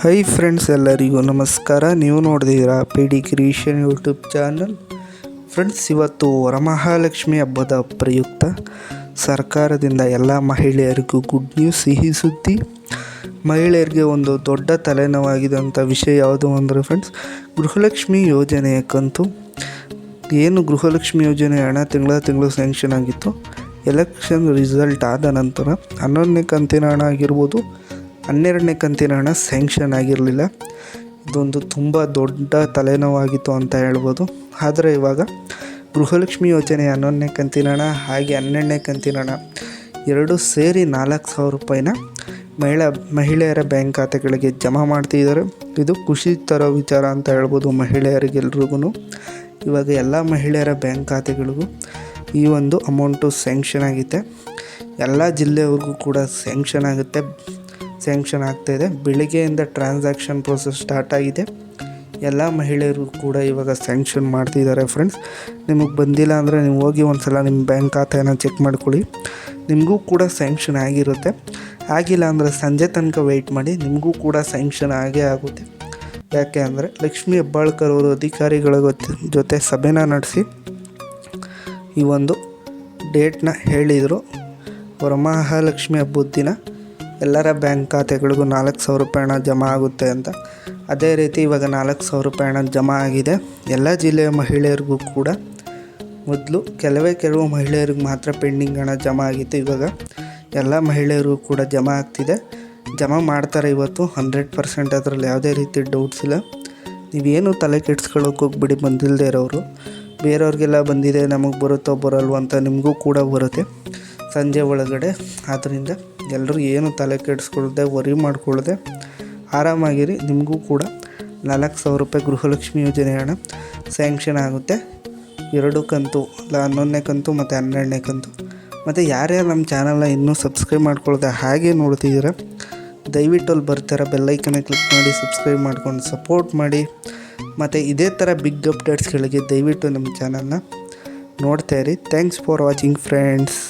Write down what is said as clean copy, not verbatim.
Hi friends, ಎಲ್ಲರಿಗೂ ನಮಸ್ಕಾರ. ನೀವು ನೋಡ್ತಿದ್ದೀರಾ PD creation YouTube channel. Friends, ಇವತ್ತು ವರಮಹಾಲಕ್ಷ್ಮಿ ಹಬ್ಬದ ಪ್ರಯುಕ್ತ ಸರ್ಕಾರದಿಂದ ಎಲ್ಲ ಮಹಿಳೆಯರಿಗೂ ಗುಡ್ ನ್ಯೂಸ್, ಸಿಹಿ ಸುದ್ದಿ. ಮಹಿಳೆಯರಿಗೆ ಒಂದು ದೊಡ್ಡ ತಲೆನೋವಾಗಿದ್ದಂಥ ವಿಷಯ ಯಾವುದು ಅಂದರೆ ಫ್ರೆಂಡ್ಸ್, ಗೃಹಲಕ್ಷ್ಮಿ ಯೋಜನೆಯ ಕಂತು. ಏನು ಗೃಹಲಕ್ಷ್ಮಿ ಯೋಜನೆ ಹಣ ತಿಂಗಳು ಸ್ಯಾಂಕ್ಷನ್ ಆಗಿತ್ತು, ಎಲೆಕ್ಷನ್ ರಿಸಲ್ಟ್ ಆದ ನಂತರ 11ನೇ ಕಂತಿನ ಹಣ ಆಗಿರ್ಬೋದು, 12ನೇ ಕಂತಿನ ಹಣ ಸ್ಯಾಂಕ್ಷನ್ ಆಗಿರಲಿಲ್ಲ. ಇದೊಂದು ತುಂಬ ದೊಡ್ಡ ತಲೆನೋವಾಗಿತ್ತು ಅಂತ ಹೇಳ್ಬೋದು. ಆದರೆ ಇವಾಗ ಗೃಹಲಕ್ಷ್ಮಿ ಯೋಜನೆ 11ನೇ ಕಂತಿನ ಹಣ ಹಾಗೆ 12ನೇ ಕಂತಿನ ಹಣ ಎರಡೂ ಸೇರಿ 4,000 ರೂಪಾಯಿನ ಮಹಿಳೆಯರ ಬ್ಯಾಂಕ್ ಖಾತೆಗಳಿಗೆ ಜಮಾ ಮಾಡ್ತಿದ್ದಾರೆ. ಇದು ಖುಷಿ ತರೋ ವಿಚಾರ ಅಂತ ಹೇಳ್ಬೋದು ಮಹಿಳೆಯರಿಗೆಲ್ರಿಗೂ. ಇವಾಗ ಎಲ್ಲ ಮಹಿಳೆಯರ ಬ್ಯಾಂಕ್ ಖಾತೆಗಳಿಗೂ ಈ ಒಂದು ಅಮೌಂಟು ಸ್ಯಾಂಕ್ಷನ್ ಆಗಿದೆ. ಎಲ್ಲ ಜಿಲ್ಲೆಯವ್ರಿಗೂ ಕೂಡ ಸ್ಯಾಂಕ್ಷನ್ ಆಗ್ತಾಯಿದೆ. ಬೆಳಿಗ್ಗೆಯಿಂದ ಟ್ರಾನ್ಸಾಕ್ಷನ್ ಪ್ರೋಸೆಸ್ ಸ್ಟಾರ್ಟ್ ಆಗಿದೆ. ಎಲ್ಲ ಮಹಿಳೆಯರಿಗೂ ಕೂಡ ಇವಾಗ ಸ್ಯಾಂಕ್ಷನ್ ಮಾಡ್ತಿದ್ದಾರೆ. ಫ್ರೆಂಡ್ಸ್, ನಿಮಗೆ ಬಂದಿಲ್ಲ ಅಂದರೆ ನೀವು ಹೋಗಿ ಒಂದು ಸಲ ನಿಮ್ಮ ಬ್ಯಾಂಕ್ ಖಾತೆಯನ್ನು ಚೆಕ್ ಮಾಡ್ಕೊಳ್ಳಿ, ನಿಮಗೂ ಕೂಡ ಸ್ಯಾಂಕ್ಷನ್ ಆಗಿರುತ್ತೆ. ಆಗಿಲ್ಲ ಅಂದರೆ ಸಂಜೆ ತನಕ ವೆಯ್ಟ್ ಮಾಡಿ, ನಿಮಗೂ ಕೂಡ ಸ್ಯಾಂಕ್ಷನ್ ಆಗೇ ಆಗುತ್ತೆ. ಯಾಕೆ ಅಂದರೆ ಲಕ್ಷ್ಮೀ ಹೆಬ್ಬಾಳ್ಕರ್ ಅವರು ಅಧಿಕಾರಿಗಳ ಜೊತೆ ಸಭೆನ ನಡೆಸಿ ಈ ಒಂದು ಡೇಟ್ನ ಹೇಳಿದರು. ವರಮಹಾಲಕ್ಷ್ಮಿ ಹಬ್ಬದ ದಿನ ಎಲ್ಲರ ಬ್ಯಾಂಕ್ ಖಾತೆಗಳಿಗೂ 4,000 ರೂಪಾಯಿ ಹಣ ಜಮಾ ಆಗುತ್ತೆ ಅಂತ. ಅದೇ ರೀತಿ ಇವಾಗ 4,000 ರೂಪಾಯಿ ಹಣ ಜಮಾ ಆಗಿದೆ. ಎಲ್ಲ ಜಿಲ್ಲೆಯ ಮಹಿಳೆಯರಿಗೂ ಕೂಡ ಮೊದಲು ಕೆಲವು ಮಹಿಳೆಯರಿಗೆ ಮಾತ್ರ ಪೆಂಡಿಂಗ್ ಹಣ ಜಮಾ ಆಗಿತ್ತು. ಇವಾಗ ಎಲ್ಲ ಮಹಿಳೆಯರಿಗೂ ಕೂಡ ಜಮಾ ಆಗ್ತಿದೆ. ಜಮಾ ಮಾಡ್ತಾರೆ ಇವತ್ತು 100%. ಅದರಲ್ಲಿ ಯಾವುದೇ ರೀತಿ ಡೌಟ್ಸ್ ಇಲ್ಲ. ನೀವೇನು ತಲೆ ಕೆಡ್ಸ್ಕೊಳ್ಳೋಕೆ ಹೋಗ್ಬಿಡಿ. ಬಂದಿಲ್ಲದೆ ಇರೋರು, ಬೇರೆಯವ್ರಿಗೆಲ್ಲ ಬಂದಿದೆ ನಮಗೆ ಬರುತ್ತೋ ಬರಲ್ವೋ ಅಂತ ನಿಮಗೂ ಕೂಡ ಬರುತ್ತೆ ಸಂಜೆ ಒಳಗಡೆ. ಆದ್ದರಿಂದ ಎಲ್ಲರೂ ಏನು ತಲೆ ಕೆಡಿಸ್ಕೊಳ್ಳದೆ ವರಿ ಮಾಡ್ಕೊಳ್ಳದೆ ಆರಾಮಾಗಿರಿ. ನಿಮಗೂ ಕೂಡ 4,000 ರೂಪಾಯಿ ಗೃಹಲಕ್ಷ್ಮಿ ಯೋಜನೆ ಹಣ ಸ್ಯಾಂಕ್ಷನ್ ಆಗುತ್ತೆ. 2 ಕಂತು, 11ನೇ ಕಂತು ಮತ್ತು 12ನೇ ಕಂತು. ಮತ್ತು ಯಾರ್ಯಾರು ನಮ್ಮ ಚಾನಲ್ನ ಇನ್ನೂ ಸಬ್ಸ್ಕ್ರೈಬ್ ಮಾಡ್ಕೊಳ್ಳದೆ ಹಾಗೆ ನೋಡ್ತಿದ್ದೀರ, ದಯವಿಟ್ಟು ಅಲ್ಲಿ ಬರ್ತಾರೆ ಬೆಲ್ಲೈಕನ್ನ ಕ್ಲಿಕ್ ಮಾಡಿ ಸಬ್ಸ್ಕ್ರೈಬ್ ಮಾಡ್ಕೊಂಡು ಸಪೋರ್ಟ್ ಮಾಡಿ. ಮತ್ತು ಇದೇ ಥರ ಬಿಗ್ ಅಪ್ಡೇಟ್ಸ್ಗಳಿಗೆ ದಯವಿಟ್ಟು ನಮ್ಮ ಚಾನಲ್ನ ನೋಡ್ತಾಯಿರಿ. Thanks for watching friends.